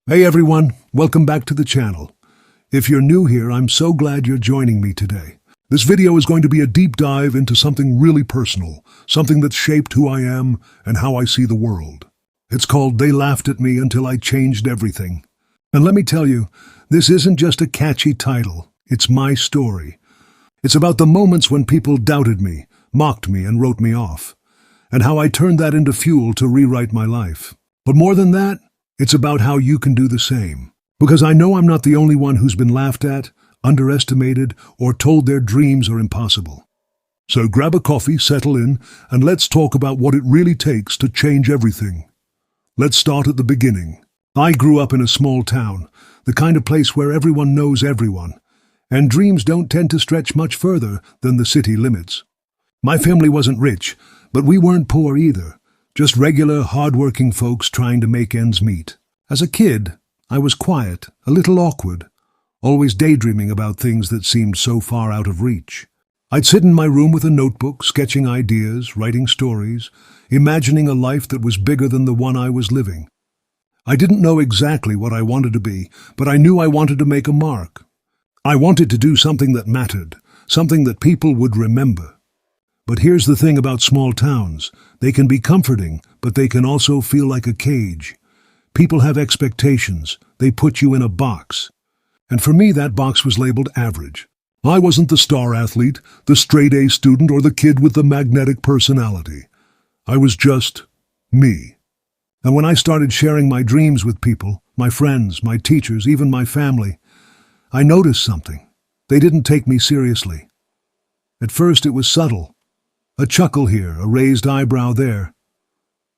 Hey everyone, welcome back to the channel. If you're new here, I'm so glad you're joining me today. This video is going to be a deep dive into something really personal, something that shaped who I am and how I see the world. It's called They Laughed at Me Until I Changed Everything. And let me tell you, this isn't just a catchy title, it's my story. It's about the moments when people doubted me, mocked me, and wrote me off, and how I turned that into fuel to rewrite my life. But more than that, it's about how you can do the same. Because I know I'm not the only one who's been laughed at, underestimated, or told their dreams are impossible. So grab a coffee, settle in, and let's talk about what it really takes to change everything. Let's start at the beginning. I grew up in a small town, the kind of place where everyone knows everyone, and dreams don't tend to stretch much further than the city limits. My family wasn't rich, but we weren't poor either. Just regular, hard-working folks trying to make ends meet. As a kid, I was quiet, a little awkward, always daydreaming about things that seemed so far out of reach. I'd sit in my room with a notebook, sketching ideas, writing stories, imagining a life that was bigger than the one I was living. I didn't know exactly what I wanted to be, but I knew I wanted to make a mark. I wanted to do something that mattered, something that people would remember. But here's the thing about small towns. They can be comforting, but they can also feel like a cage. People have expectations. They put you in a box. And for me, that box was labeled average. I wasn't the star athlete, the straight-A student, or the kid with the magnetic personality. I was just me. And when I started sharing my dreams with people, my friends, my teachers, even my family, I noticed something. They didn't take me seriously. At first, it was subtle. A chuckle here, a raised eyebrow there.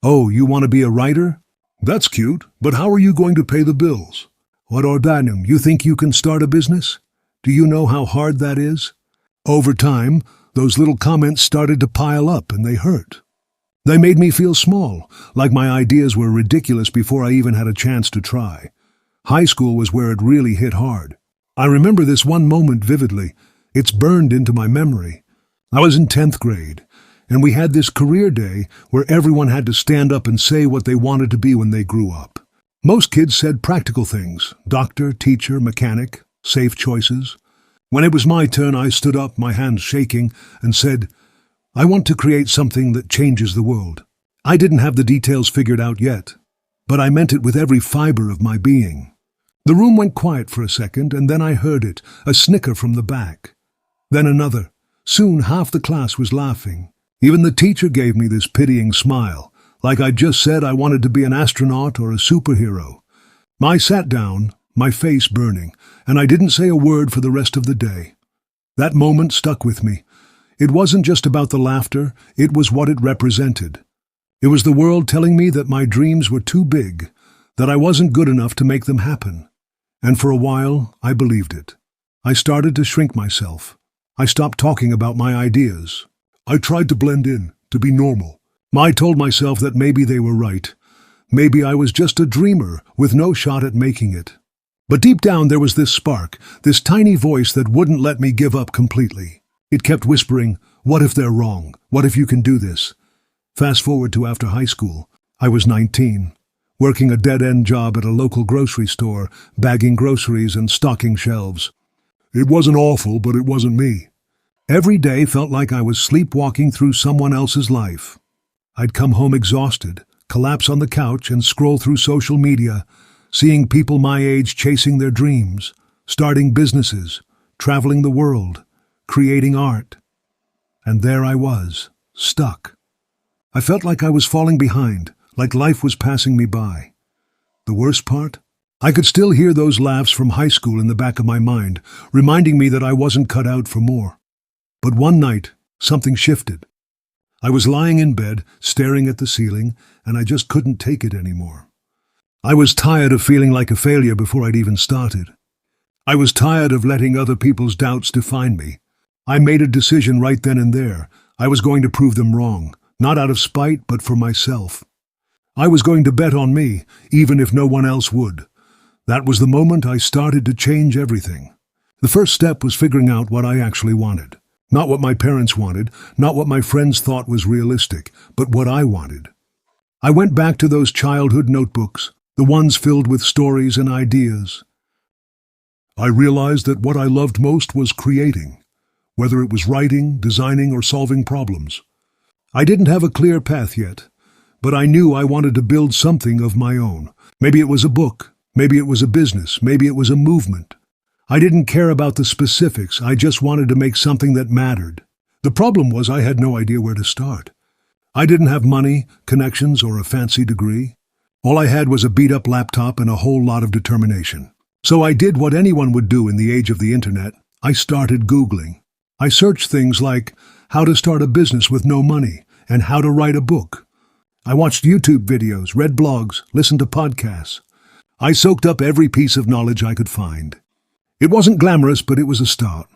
Oh, you want to be a writer? That's cute, but how are you going to pay the bills? What ordanum, you think you can start a business? Do you know how hard that is? Over time, those little comments started to pile up and they hurt. They made me feel small, like my ideas were ridiculous before I even had a chance to try. High school was where it really hit hard. I remember this one moment vividly. It's burned into my memory. I was in 10th grade, and we had this career day where everyone had to stand up and say what they wanted to be when they grew up. Most kids said practical things: doctor, teacher, mechanic, safe choices. When it was my turn, I stood up, my hands shaking, and said, I want to create something that changes the world. I didn't have the details figured out yet, but I meant it with every fiber of my being. The room went quiet for a second, and then I heard it, a snicker from the back. Then another. Soon half the class was laughing. Even the teacher gave me this pitying smile, like I'd just said I wanted to be an astronaut or a superhero. I sat down, my face burning, and I didn't say a word for the rest of the day. That moment stuck with me. It wasn't just about the laughter, it was what it represented. It was the world telling me that my dreams were too big, that I wasn't good enough to make them happen. And for a while, I believed it. I started to shrink myself. I stopped talking about my ideas. I tried to blend in, to be normal. I told myself that maybe they were right. Maybe I was just a dreamer with no shot at making it. But deep down there was this spark, this tiny voice that wouldn't let me give up completely. It kept whispering, what if they're wrong? What if you can do this? Fast forward to after high school. I was 19, working a dead-end job at a local grocery store, bagging groceries and stocking shelves. It wasn't awful, but it wasn't me. Every day felt like I was sleepwalking through someone else's life. I'd come home exhausted, collapse on the couch and scroll through social media, seeing people my age chasing their dreams, starting businesses, traveling the world, creating art. And there I was, stuck. I felt like I was falling behind, like life was passing me by. The worst part? I could still hear those laughs from high school in the back of my mind, reminding me that I wasn't cut out for more. But one night, something shifted. I was lying in bed, staring at the ceiling, and I just couldn't take it anymore. I was tired of feeling like a failure before I'd even started. I was tired of letting other people's doubts define me. I made a decision right then and there. I was going to prove them wrong, not out of spite, but for myself. I was going to bet on me, even if no one else would. That was the moment I started to change everything. The first step was figuring out what I actually wanted. Not what my parents wanted, not what my friends thought was realistic, but what I wanted. I went back to those childhood notebooks, the ones filled with stories and ideas. I realized that what I loved most was creating, whether it was writing, designing, or solving problems. I didn't have a clear path yet, but I knew I wanted to build something of my own. Maybe it was a book, maybe it was a business, maybe it was a movement. I didn't care about the specifics, I just wanted to make something that mattered. The problem was I had no idea where to start. I didn't have money, connections, or a fancy degree. All I had was a beat-up laptop and a whole lot of determination. So I did what anyone would do in the age of the internet. I started Googling. I searched things like how to start a business with no money and how to write a book. I watched YouTube videos, read blogs, listened to podcasts. I soaked up every piece of knowledge I could find. It wasn't glamorous, but it was a start.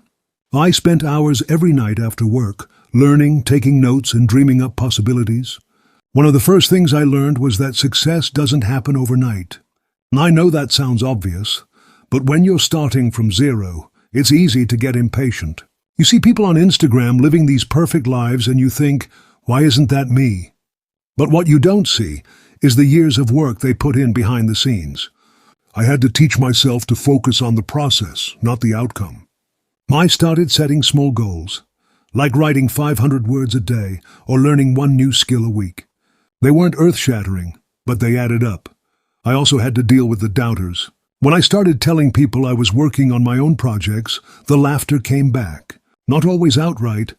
I spent hours every night after work, learning, taking notes, and dreaming up possibilities. One of the first things I learned was that success doesn't happen overnight. I know that sounds obvious, but when you're starting from zero, it's easy to get impatient. You see people on Instagram living these perfect lives and you think, why isn't that me? But what you don't see is the years of work they put in behind the scenes. I had to teach myself to focus on the process, not the outcome. I started setting small goals, like writing 500 words a day or learning one new skill a week. They weren't earth-shattering, but they added up. I also had to deal with the doubters. When I started telling people I was working on my own projects, the laughter came back. Not always outright,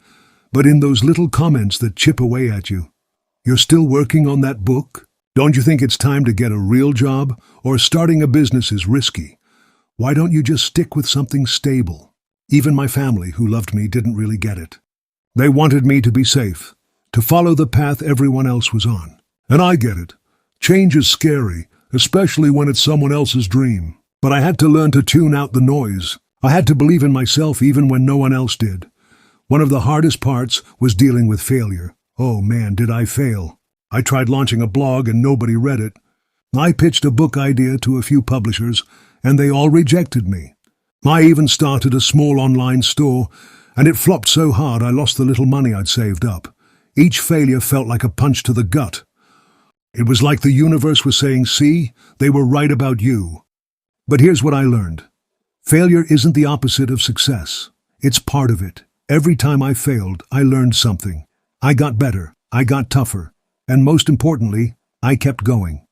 but in those little comments that chip away at you. You're still working on that book? Don't you think it's time to get a real job? Or starting a business is risky? Why don't you just stick with something stable? Even my family, who loved me, didn't really get it. They wanted me to be safe, to follow the path everyone else was on. And I get it. Change is scary, especially when it's someone else's dream. But I had to learn to tune out the noise. I had to believe in myself even when no one else did. One of the hardest parts was dealing with failure. Oh man, did I fail. I tried launching a blog and nobody read it. I pitched a book idea to a few publishers and they all rejected me. I even started a small online store and it flopped so hard I lost the little money I'd saved up. Each failure felt like a punch to the gut. It was like the universe was saying, see, they were right about you. But here's what I learned. Failure isn't the opposite of success. It's part of it. Every time I failed, I learned something. I got better. I got tougher. And most importantly, I kept going.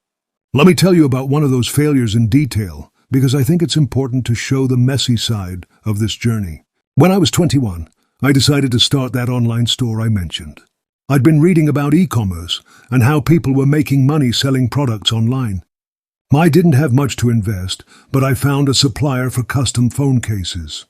Let me tell you about one of those failures in detail, because I think it's important to show the messy side of this journey. When I was 21, I decided to start that online store I mentioned. I'd been reading about e-commerce and how people were making money selling products online. I didn't have much to invest, but I found a supplier for custom phone cases.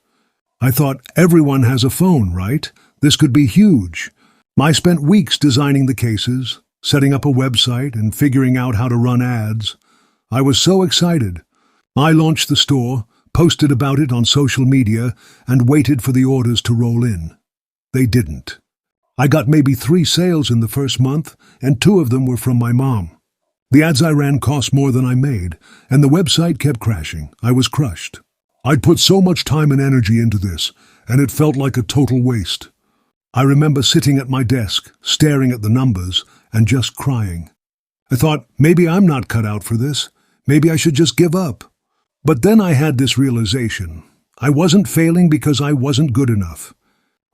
I thought, everyone has a phone, right? This could be huge. I spent weeks designing the cases, setting up a website, and figuring out how to run ads. I was so excited. I launched the store, posted about it on social media, and waited for the orders to roll in. They didn't. I got maybe 3 sales in the first month, and 2 of them were from my mom. The ads I ran cost more than I made, and the website kept crashing. I was crushed. I'd put so much time and energy into this, and it felt like a total waste. I remember sitting at my desk, staring at the numbers, and just crying. I thought, maybe I'm not cut out for this. Maybe I should just give up. But then I had this realization. I wasn't failing because I wasn't good enough.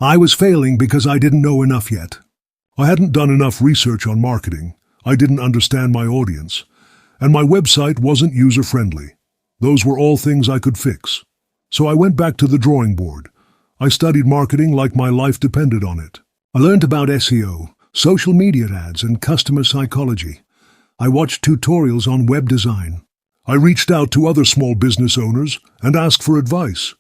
I was failing because I didn't know enough yet. I hadn't done enough research on marketing. I didn't understand my audience. And my website wasn't user-friendly. Those were all things I could fix. So I went back to the drawing board. I studied marketing like my life depended on it. I learned about SEO, social media ads, and customer psychology. I watched tutorials on web design. I reached out to other small business owners and asked for advice.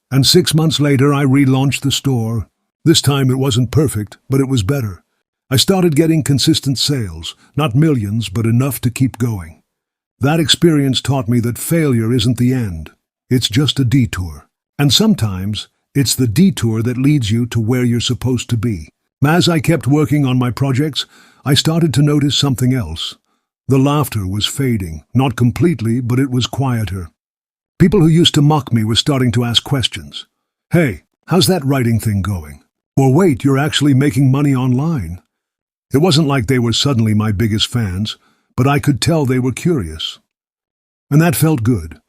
And 6 months later, I relaunched the store. This time it wasn't perfect, but it was better. I started getting consistent sales, not millions, but enough to keep going. That experience taught me that failure isn't the end. It's just a detour. And sometimes, it's the detour that leads you to where you're supposed to be. As I kept working on my projects, I started to notice something else. The laughter was fading, not completely, but it was quieter. People who used to mock me were starting to ask questions. Hey, how's that writing thing going? Or wait, you're actually making money online? It wasn't like they were suddenly my biggest fans, but I could tell they were curious. And that felt good.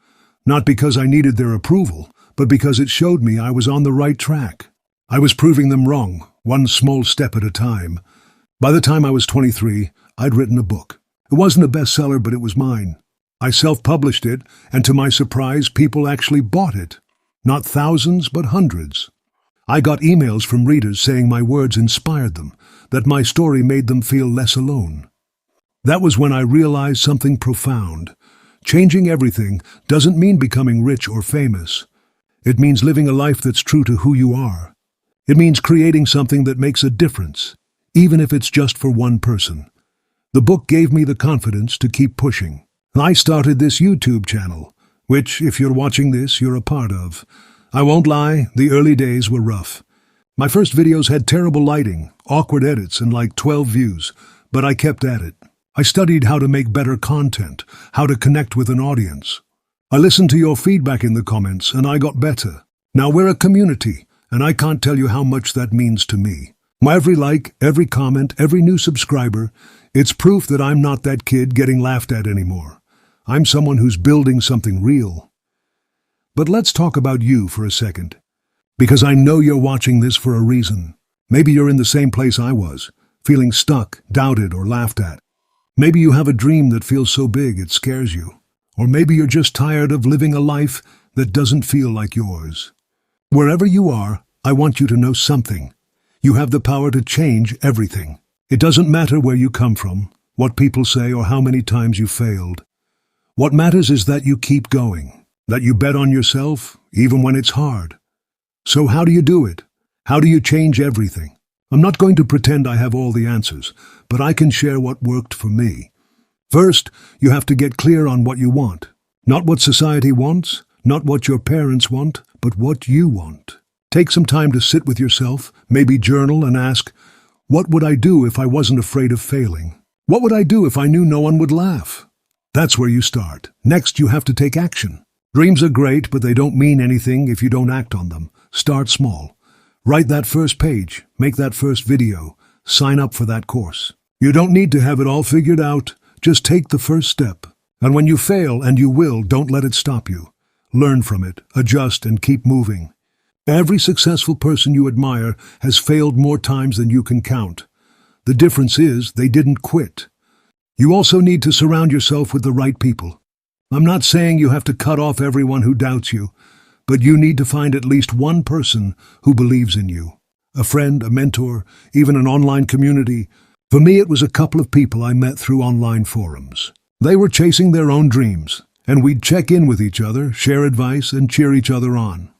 Not because I needed their approval, but because it showed me I was on the right track. I was proving them wrong, one small step at a time. By the time I was 23, I'd written a book. It wasn't a bestseller, but it was mine. I self-published it, and to my surprise, people actually bought it. Not thousands, but hundreds. I got emails from readers saying my words inspired them, that my story made them feel less alone. That was when I realized something profound. Changing everything doesn't mean becoming rich or famous. It means living a life that's true to who you are. It means creating something that makes a difference, even if it's just for one person. The book gave me the confidence to keep pushing. I started this YouTube channel, which, if you're watching this, you're a part of. I won't lie, the early days were rough. My first videos had terrible lighting, awkward edits, and like 12 views, but I kept at it. I studied how to make better content, how to connect with an audience. I listened to your feedback in the comments, and I got better. Now we're a community, and I can't tell you how much that means to me. My every like, every comment, every new subscriber, it's proof that I'm not that kid getting laughed at anymore. I'm someone who's building something real. But let's talk about you for a second, because I know you're watching this for a reason. Maybe you're in the same place I was, feeling stuck, doubted, or laughed at. Maybe you have a dream that feels so big it scares you. Or maybe you're just tired of living a life that doesn't feel like yours. Wherever you are, I want you to know something. You have the power to change everything. It doesn't matter where you come from, what people say, or how many times you failed. What matters is that you keep going, that you bet on yourself, even when it's hard. So how do you do it? How do you change everything? I'm not going to pretend I have all the answers, but I can share what worked for me. First, you have to get clear on what you want. Not what society wants, not what your parents want, but what you want. Take some time to sit with yourself, maybe journal and ask, what would I do if I wasn't afraid of failing? What would I do if I knew no one would laugh? That's where you start. Next, you have to take action. Dreams are great, but they don't mean anything if you don't act on them. Start small. Write that first page, make that first video, sign up for that course. You don't need to have it all figured out. Just take the first step. And when you fail, and you will, don't let it stop you. Learn from it, adjust, and keep moving. Every successful person you admire has failed more times than you can count. The difference is they didn't quit. You also need to surround yourself with the right people. I'm not saying you have to cut off everyone who doubts you, but you need to find at least one person who believes in you. A friend, a mentor, even an online community. For me, it was a couple of people I met through online forums. They were chasing their own dreams, and we'd check in with each other, share advice, and cheer each other on.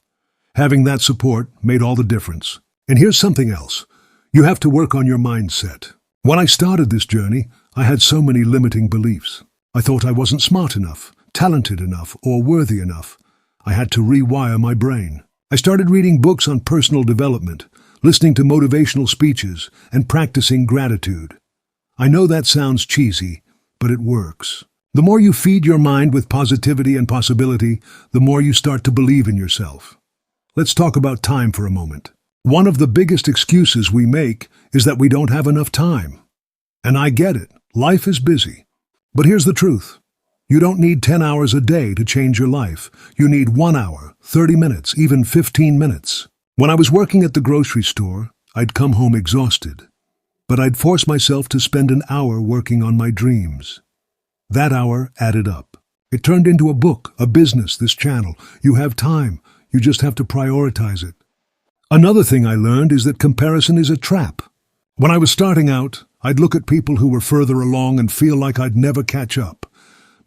Having that support made all the difference. And here's something else. You have to work on your mindset. When I started this journey, I had so many limiting beliefs. I thought I wasn't smart enough, talented enough, or worthy enough. I had to rewire my brain. I started reading books on personal development, listening to motivational speeches, and practicing gratitude. I know that sounds cheesy, but it works. The more you feed your mind with positivity and possibility, the more you start to believe in yourself. Let's talk about time for a moment. One of the biggest excuses we make is that we don't have enough time. And I get it. Life is busy. But here's the truth. You don't need 10 hours a day to change your life. You need 1 hour, 30 minutes, even 15 minutes. When I was working at the grocery store, I'd come home exhausted. But I'd force myself to spend an hour working on my dreams. That hour added up. It turned into a book, a business, this channel. You have time. You just have to prioritize it. Another thing I learned is that comparison is a trap. When I was starting out, I'd look at people who were further along and feel like I'd never catch up.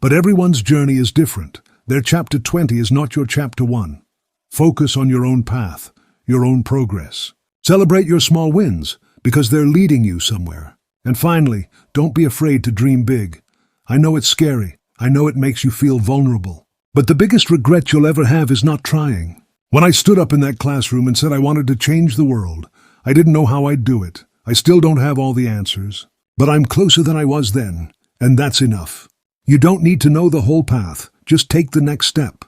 But everyone's journey is different. Their chapter 20 is not your chapter 1. Focus on your own path, your own progress. Celebrate your small wins, because they're leading you somewhere. And finally, don't be afraid to dream big. I know it's scary. I know it makes you feel vulnerable. But the biggest regret you'll ever have is not trying. When I stood up in that classroom and said I wanted to change the world, I didn't know how I'd do it. I still don't have all the answers. But I'm closer than I was then, and that's enough. You don't need to know the whole path. Just take the next step.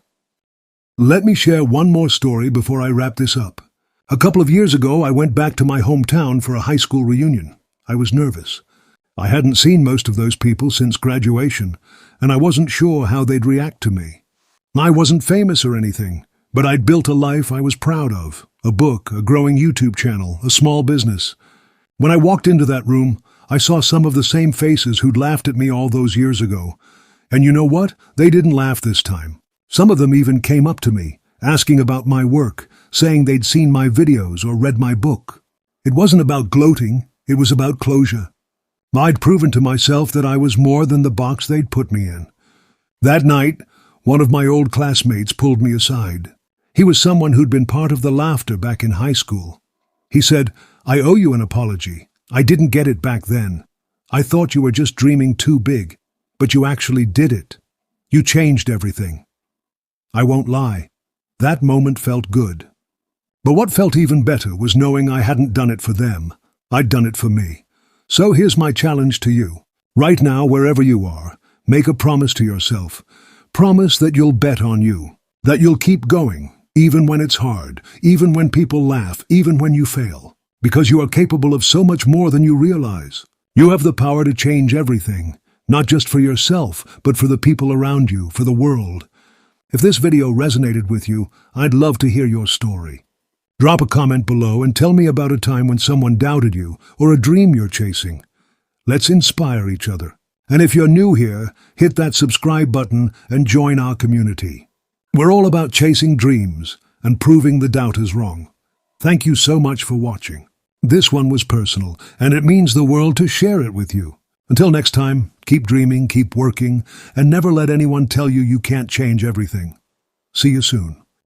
Let me share one more story before I wrap this up. A couple of years ago, I went back to my hometown for a high school reunion. I was nervous. I hadn't seen most of those people since graduation, and I wasn't sure how they'd react to me. I wasn't famous or anything, but I'd built a life I was proud of, a book, a growing YouTube channel, a small business. When I walked into that room, I saw some of the same faces who'd laughed at me all those years ago. And you know what? They didn't laugh this time. Some of them even came up to me, asking about my work, saying they'd seen my videos or read my book. It wasn't about gloating, it was about closure. I'd proven to myself that I was more than the box they'd put me in. That night, one of my old classmates pulled me aside. He was someone who'd been part of the laughter back in high school. He said, "I owe you an apology. I didn't get it back then. I thought you were just dreaming too big, but you actually did it. You changed everything." I won't lie, that moment felt good. But what felt even better was knowing I hadn't done it for them. I'd done it for me. So here's my challenge to you. Right now, wherever you are, make a promise to yourself. Promise that you'll bet on you, that you'll keep going, even when it's hard, even when people laugh, even when you fail. Because you are capable of so much more than you realize. You have the power to change everything, not just for yourself, but for the people around you, for the world. If this video resonated with you, I'd love to hear your story. Drop a comment below and tell me about a time when someone doubted you or a dream you're chasing. Let's inspire each other. And if you're new here, hit that subscribe button and join our community. We're all about chasing dreams and proving the doubters wrong. Thank you so much for watching. This one was personal, and it means the world to share it with you. Until next time, keep dreaming, keep working, and never let anyone tell you you can't change everything. See you soon.